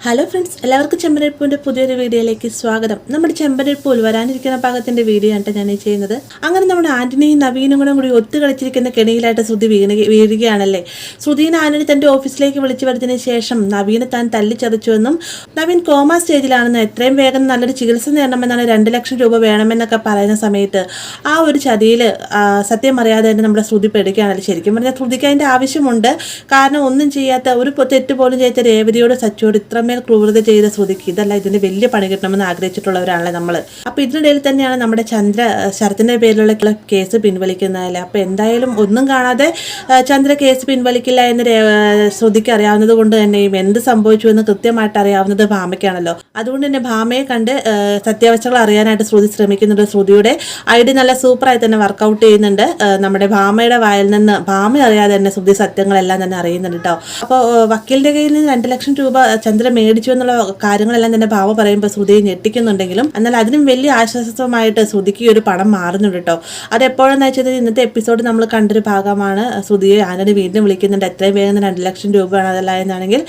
Hello friends, എല്ലാവർക്കും ചെമ്പനീർപ്പൂവിൻ്റെ പുതിയൊരു വീഡിയോയിലേക്ക് സ്വാഗതം. നമ്മുടെ ചെമ്പനീർപ്പൂൽ വരാനിരിക്കുന്ന ഭാഗത്തിൻ്റെ വീഡിയോ ആണ് ഞാൻ ചെയ്യുന്നത്. അങ്ങനെ നമ്മുടെ ആന്റണിയും നവീനും കൂടി ഒത്തു കളിച്ചിരിക്കുന്ന കെണിയിലായിട്ട് ശ്രുതി വീഴുകയാണല്ലേ. ശ്രുതിനെ ആന്റണി തൻ്റെ ഓഫീസിലേക്ക് വിളിച്ചു വരുന്നതിന് ശേഷം നവീനെ താൻ തല്ലിച്ചതച്ചുവെന്നും നവീൻ കോമ സ്റ്റേജിലാണെന്ന് എത്രയും വേഗം നല്ലൊരു ചികിത്സ നേടണമെന്നാണ് 2 ലക്ഷം രൂപ വേണമെന്നൊക്കെ പറയുന്ന സമയത്ത് ആ ഒരു ചതിയിൽ സത്യം അറിയാതെ തന്നെ നമ്മുടെ ശ്രുതി പെടുകയാണല്ലോ. ശരിക്കും പറഞ്ഞാൽ ശ്രുതിക്ക് അതിൻ്റെ ആവശ്യമുണ്ട്. കാരണം ഒന്നും ചെയ്യാത്ത ഒരു തെറ്റ് പോലും ചെയ്ത രേവതിയോട് സച്ചോട് ഇത്ര ക്രൂരത ചെയ്ത ശ്രുതിക്ക് ഇതല്ല ഇതിന് വലിയ പണി കിട്ടണമെന്ന് ആഗ്രഹിച്ചിട്ടുള്ളവരാണല്ലോ നമ്മൾ. അപ്പോൾ ഇതിനിടയിൽ തന്നെയാണ് നമ്മുടെ ശരത്തിന്റെ പേരിലുള്ള കേസ് പിൻവലിക്കുന്നതല്ലേ. അപ്പോൾ എന്തായാലും ഒന്നും കാണാതെ ചന്ദ്ര കേസ് പിൻവലിക്കില്ല എന്ന് ശ്രുതിക്ക് അറിയാവുന്നത് കൊണ്ട് തന്നെയും എന്ത് സംഭവിച്ചു എന്ന് കൃത്യമായിട്ട് അറിയാവുന്നത് ഭാമയ്ക്കാണല്ലോ. അതുകൊണ്ട് തന്നെ ഭാമയെ കണ്ട് സത്യാവസ്ഥകൾ അറിയാനായിട്ട് ശ്രുതി ശ്രമിക്കുന്നുണ്ട്. ശ്രുതിയുടെ ഐഡിയ നല്ല സൂപ്പറായി തന്നെ വർക്കൗട്ട് ചെയ്യുന്നുണ്ട്. നമ്മുടെ ഭാമയുടെ വായിൽ നിന്ന് ഭാമ അറിയാതെ തന്നെ ശ്രുതി സത്യങ്ങളെല്ലാം തന്നെ അറിയുന്നുണ്ട് കേട്ടോ. അപ്പോൾ വക്കീലിന്റെ കയ്യിൽ നിന്ന് 2 ലക്ഷം രൂപ ചന്ദ്ര മേടിച്ചു എന്നുള്ള കാര്യങ്ങളെല്ലാം തന്നെ ഭാവ പറയുമ്പോൾ ശ്രുതിയെ ഞെട്ടിക്കുന്നുണ്ടെങ്കിലും എന്നാൽ അതിനും വലിയ ആശ്വാസമായിട്ട് ശ്രുതിക്ക് ഒരു പണം മാറുന്നുണ്ട് കേട്ടോ. അത് എപ്പോഴെന്ന് വെച്ചാൽ ഇന്നത്തെ എപ്പിസോഡ് നമ്മൾ കണ്ടൊരു ഭാഗമാണ്. ശ്രുതിയെ ആന്റണി വീണ്ടും വിളിക്കുന്നുണ്ട്. എത്രയും വേഗം 2 ലക്ഷം രൂപയാണ്. അതല്ല എന്നാണെങ്കിൽ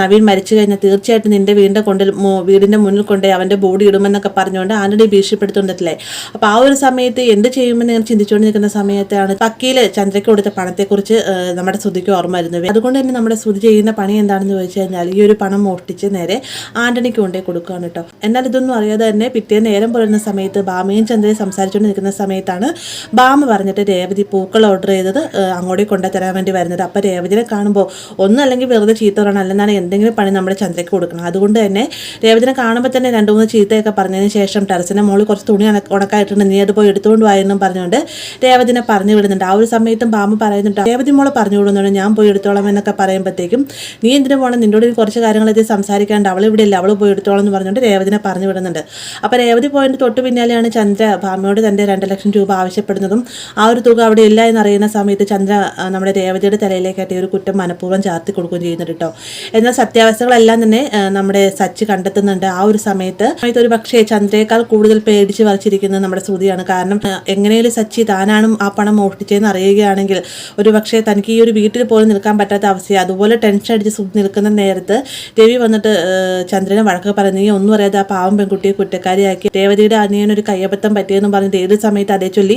നവീൻ മരിച്ചു കഴിഞ്ഞാൽ തീർച്ചയായിട്ടും നിന്റെ വീടിന്റെ മുന്നിൽ കൊണ്ട് അവന്റെ ബോഡി ഇടുമെന്നൊക്കെ പറഞ്ഞുകൊണ്ട് ആന്റണി ഭീഷണിപ്പെടുത്തുന്നുണ്ടല്ലേ. അപ്പോൾ ആ ഒരു സമയത്ത് എന്ത് ചെയ്യുമെന്ന് ഞാൻ ചിന്തിച്ചുകൊണ്ട് നിൽക്കുന്ന സമയത്താണ് വക്കീല് ചന്ദ്രയ്ക്ക് കൊടുത്ത പണത്തെക്കുറിച്ച് നമ്മുടെ ശ്രുതിക്ക് ഓർമ്മ വരുന്നത്. അതുകൊണ്ട് തന്നെ നമ്മുടെ ശ്രുതി ചെയ്യുന്ന പണി എന്താണെന്ന് ചോദിച്ചു കഴിഞ്ഞാൽ ഈ ഒരു പണം മോഷ്ടിച്ച് നേരെ ആന്റണിക്ക് കൊണ്ടേ കൊടുക്കുകയാണ് കേട്ടോ. എന്നാൽ ഇതൊന്നും അറിയാതെ തന്നെ പിറ്റേ നേരം പുലരുന്ന സമയത്ത് ഭാമയും ചന്ദ്രയും സംസാരിച്ചുകൊണ്ട് നിൽക്കുന്ന സമയത്താണ് ഭാമ പറഞ്ഞിട്ട് രേവതി പൂക്കൾ ഓർഡർ ചെയ്തത് അങ്ങോട്ടേ കൊണ്ടുതരാൻ വേണ്ടി വരുന്നത്. അപ്പോൾ രേവതിനെ കാണുമ്പോൾ ഒന്നും അല്ലെങ്കിൽ വെറുതെ ചീത്ത പറയണം, അല്ലെന്നാണ് എന്തെങ്കിലും പണി നമ്മുടെ ചന്ദ്രയ്ക്ക് കൊടുക്കണം. അതുകൊണ്ട് തന്നെ രേവതിനെ കാണുമ്പോൾ തന്നെ 2-3 ചീത്തയൊക്കെ പറഞ്ഞതിന് ശേഷം ടെറസിൻ്റെ മുകളിൽ കുറച്ച് തുണി ഉണക്കായിട്ടുണ്ട്, നീ അത് പോയി എടുത്തുകൊണ്ട് വായെന്നും പറഞ്ഞുകൊണ്ട് രേവതിനെ പറഞ്ഞു വിടുന്നുണ്ട്. ആ ഒരു സമയത്തും ഭാമ പറയുന്നുണ്ട്, രേവതി മോളെ പറഞ്ഞു വിടുന്നുണ്ട്, ഞാൻ പോയി എടുത്തോളാം എന്നൊക്കെ പറയുമ്പോഴത്തേക്കും നീ എന്തിനു പോകണം, നിന്നോട് കുറച്ച് കാര്യങ്ങളൊക്കെ സംസാരിക്കാണ്ട് അവൾ ഇവിടെ ഇല്ല, അവൾ പോയി എടുത്തോളം എന്ന് പറഞ്ഞുകൊണ്ട് രേവതിനെ പറഞ്ഞു വിടുന്നുണ്ട്. അപ്പോൾ രേവതി പോയിന്റ് തൊട്ട് പിന്നാലെയാണ് ചന്ദ്ര ഭാമയോട് തൻ്റെ 2 ലക്ഷം രൂപ ആവശ്യപ്പെടുന്നതും ആ ഒരു തുക അവിടെ ഇല്ല എന്നറിയുന്ന സമയത്ത് ചന്ദ്ര നമ്മുടെ രേവതിയുടെ തലയിലേക്കായിട്ട് ഒരു കുറ്റം മനഃപൂർവ്വം ചാർത്തി കൊടുക്കുകയും ചെയ്യുന്നുണ്ട് കേട്ടോ. എന്നാൽ സത്യാവസ്ഥകളെല്ലാം തന്നെ നമ്മുടെ സച്ചി കണ്ടെത്തുന്നുണ്ട്. ആ ഒരു സമയത്ത് ഒരു പക്ഷേ ചന്ദ്രയേക്കാൾ കൂടുതൽ പേടിച്ച് വരച്ചിരിക്കുന്നത് നമ്മുടെ ശ്രുതിയാണ്. കാരണം എങ്ങനെയും സച്ചി താനാണ് ആ പണം മോഷ്ടിച്ചതെന്ന് അറിയുകയാണെങ്കിൽ ഒരു പക്ഷേ തനിക്ക് ഈ ഒരു വീട്ടിൽ പോലും നിൽക്കാൻ പറ്റാത്ത അവസ്ഥയാണ്. അതുപോലെ ടെൻഷൻ അടിച്ച് നിൽക്കുന്ന നേരത്ത് രവി വന്നിട്ട് ചന്ദ്രനെ വഴക്ക് പറഞ്ഞ് നീ ഒന്നും അറിയാതെ ആ പാവം പെൺകുട്ടിയെ കുറ്റക്കാരിയാക്കി രേവതിയുടെ അനിയനൊരു കയ്യബദ്ധം പറ്റിയെന്നും പറഞ്ഞിട്ട് ഏത് സമയത്ത് അതേ ചൊല്ലി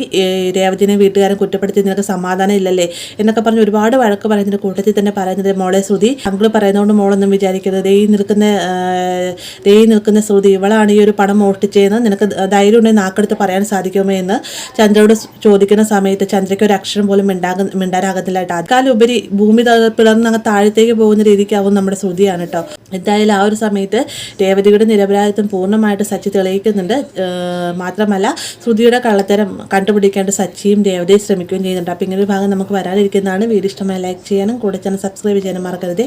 രേവതിനെ വീട്ടുകാരൻ കുറ്റപ്പെടുത്തി നിനക്ക് സമാധാനം ഇല്ലല്ലേ എന്നൊക്കെ പറഞ്ഞ് ഒരുപാട് വഴക്ക് പറയുന്നതിന്റെ കൂട്ടത്തിൽ തന്നെ പറയുന്നത് മോളെ ശ്രുതി അങ്കിള് പറയുന്നതുകൊണ്ട് മോളൊന്നും വിചാരിക്കരുത്, ദേ നിൽക്കുന്ന ശ്രുതി ഇവളാണ് ഈ ഒരു പണം മോഷ്ടിച്ചതെന്ന് നിനക്ക് ധൈര്യം ഉണ്ടെങ്കിൽ നാക്കെടുത്ത് പറയാൻ സാധിക്കുമോ എന്ന് ചന്ദ്രയോട് ചോദിക്കുന്ന സമയത്ത് ചന്ദ്രയ്ക്ക് ഒരു അക്ഷരം പോലും മിണ്ടാനാകത്തില്ലായിട്ട് അതിക്കാലം ഉപരി ഭൂമി പിളർന്ന് അങ്ങ് താഴത്തേക്ക് പോകുന്ന രീതിക്കാവും നമ്മുടെ ശ്രുതിയാണ് കേട്ടോ. എന്തായാലും ആ ഒരു സമയത്ത് രേവതിയുടെ നിരപരാധിത്വം പൂർണ്ണമായിട്ട് സച്ചി തെളിയിക്കുന്നുണ്ട്. മാത്രമല്ല ശ്രുതിയുടെ കള്ളത്തരം കണ്ടുപിടിക്കാണ്ട് സച്ചിയും രേവതിയും ശ്രമിക്കുകയും ചെയ്യുന്നുണ്ട്. അപ്പോൾ ഇങ്ങനൊരു ഭാഗം നമുക്ക് വരാനിരിക്കുന്നതാണ്. വീഡിയോ ഇഷ്ടമായി ലൈക്ക് ചെയ്യാനും കൂടെ ചാനൽ സബ്സ്ക്രൈബ് ചെയ്യാനും മറക്കരുത്.